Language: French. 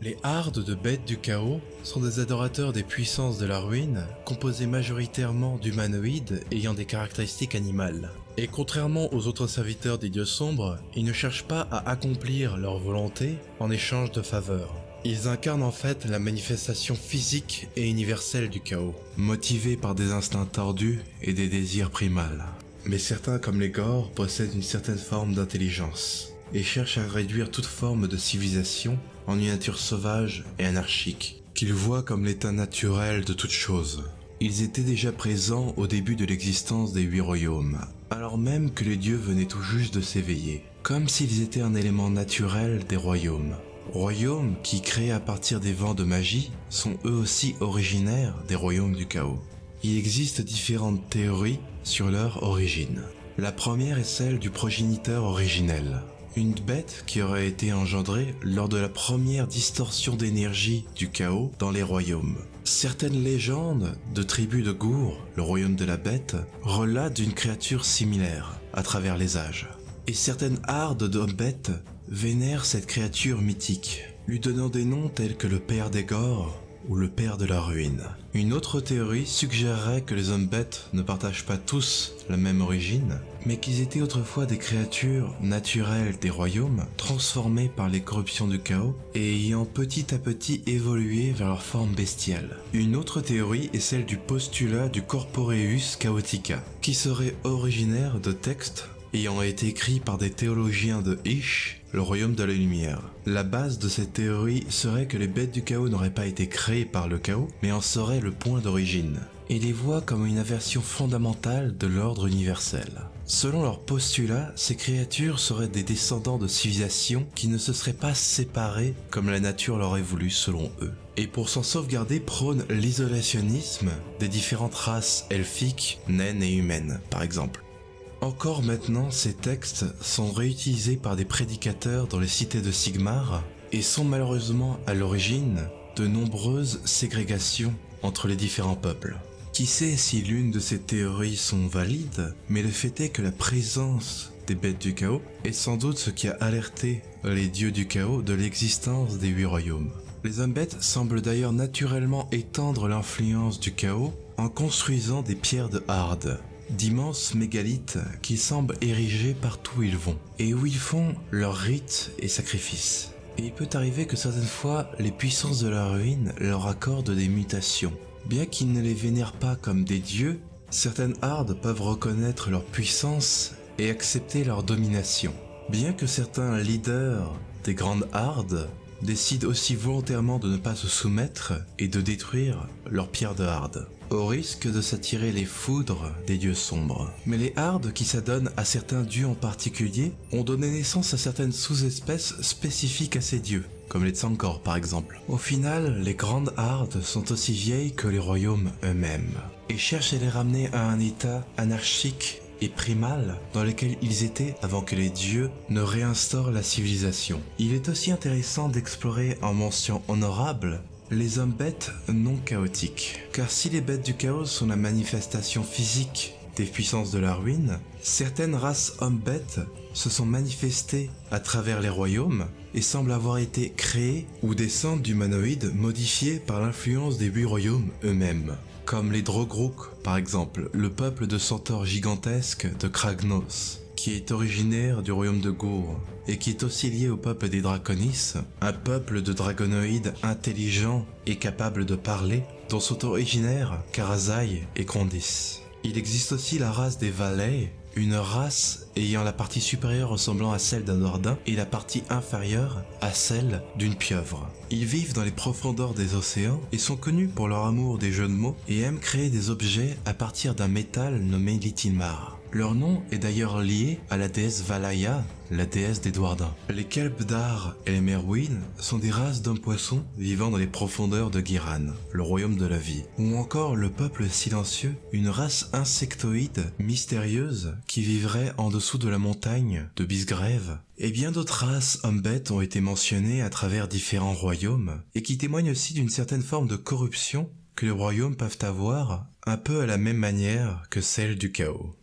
Les hardes de bêtes du chaos sont des adorateurs des puissances de la ruine, composés majoritairement d'humanoïdes ayant des caractéristiques animales. Et contrairement aux autres serviteurs des dieux sombres, ils ne cherchent pas à accomplir leur volonté en échange de faveurs. Ils incarnent en fait la manifestation physique et universelle du chaos, motivés par des instincts tordus et des désirs primals. Mais certains comme les Gors possèdent une certaine forme d'intelligence et cherchent à réduire toute forme de civilisation en une nature sauvage et anarchique, qu'ils voient comme l'état naturel de toute chose. Ils étaient déjà présents au début de l'existence des 8 royaumes, alors même que les dieux venaient tout juste de s'éveiller, comme s'ils étaient un élément naturel des royaumes. Royaumes qui, créés à partir des vents de magie, sont eux aussi originaires des royaumes du chaos. Il existe différentes théories sur leur origine. La première est celle du progéniteur originel, une bête qui aurait été engendrée lors de la première distorsion d'énergie du chaos dans les royaumes. Certaines légendes de tribus de Gour, le royaume de la bête, relatent d'une créature similaire à travers les âges. Et certaines hardes d'hommes-bêtes vénèrent cette créature mythique, lui donnant des noms tels que le père des Gors ou le père de la ruine. Une autre théorie suggérerait que les hommes-bêtes ne partagent pas tous la même origine, mais qu'ils étaient autrefois des créatures naturelles des royaumes, transformées par les corruptions du chaos et ayant petit à petit évolué vers leur forme bestiale. Une autre théorie est celle du postulat du Corporeus Chaotica, qui serait originaire de textes ayant été écrits par des théologiens de Ish, le royaume de la lumière. La base de cette théorie serait que les bêtes du chaos n'auraient pas été créées par le chaos, mais en seraient le point d'origine, et les voient comme une inversion fondamentale de l'ordre universel. Selon leur postulat, ces créatures seraient des descendants de civilisations qui ne se seraient pas séparées comme la nature l'aurait voulu selon eux. Et pour s'en sauvegarder prônent l'isolationnisme des différentes races elfiques, naines et humaines, par exemple. Encore maintenant, ces textes sont réutilisés par des prédicateurs dans les cités de Sigmar et sont malheureusement à l'origine de nombreuses ségrégations entre les différents peuples. Qui sait si l'une de ces théories sont valides, mais le fait est que la présence des bêtes du chaos est sans doute ce qui a alerté les dieux du chaos de l'existence des 8 royaumes. Les hommes-bêtes semblent d'ailleurs naturellement étendre l'influence du chaos en construisant des pierres de harde, d'immenses mégalithes qui semblent érigés partout où ils vont, et où ils font leurs rites et sacrifices. Et il peut arriver que certaines fois, les puissances de la ruine leur accordent des mutations. Bien qu'ils ne les vénèrent pas comme des dieux, certaines hardes peuvent reconnaître leur puissance et accepter leur domination. Bien que certains leaders des grandes hardes décident aussi volontairement de ne pas se soumettre et de détruire leurs pierres de harde, au risque de s'attirer les foudres des dieux sombres. Mais les hardes qui s'adonnent à certains dieux en particulier ont donné naissance à certaines sous-espèces spécifiques à ces dieux, comme les Tsankor par exemple. Au final, les grandes hardes sont aussi vieilles que les royaumes eux-mêmes, et cherchent à les ramener à un état anarchique et primal dans lequel ils étaient avant que les dieux ne réinstaurent la civilisation. Il est aussi intéressant d'explorer en mention honorable les hommes-bêtes non chaotiques. Car si les bêtes du chaos sont la manifestation physique des puissances de la ruine, certaines races hommes-bêtes se sont manifestées à travers les royaumes et semblent avoir été créées ou descendent d'humanoïdes modifiés par l'influence des 8 royaumes eux-mêmes. Comme les Drogruk par exemple, le peuple de centaures gigantesques de Kragnos, qui est originaire du royaume de Gour, et qui est aussi lié au peuple des Draconis, un peuple de dragonoïdes intelligents et capables de parler, dont sont originaires Karazai et Kondis. Il existe aussi la race des Valets, une race ayant la partie supérieure ressemblant à celle d'un ordin et la partie inférieure à celle d'une pieuvre. Ils vivent dans les profondeurs des océans et sont connus pour leur amour des jeux de mots et aiment créer des objets à partir d'un métal nommé Litinmar. Leur nom est d'ailleurs lié à la déesse Valaya, la déesse des Douardins. Les Kelpdar et les Merwin sont des races d'hommes-poissons vivant dans les profondeurs de Giran, le royaume de la vie. Ou encore le peuple silencieux, une race insectoïde mystérieuse qui vivrait en dessous de la montagne de Bisgrave. Et bien d'autres races hommes-bêtes ont été mentionnées à travers différents royaumes et qui témoignent aussi d'une certaine forme de corruption que les royaumes peuvent avoir, un peu à la même manière que celle du chaos.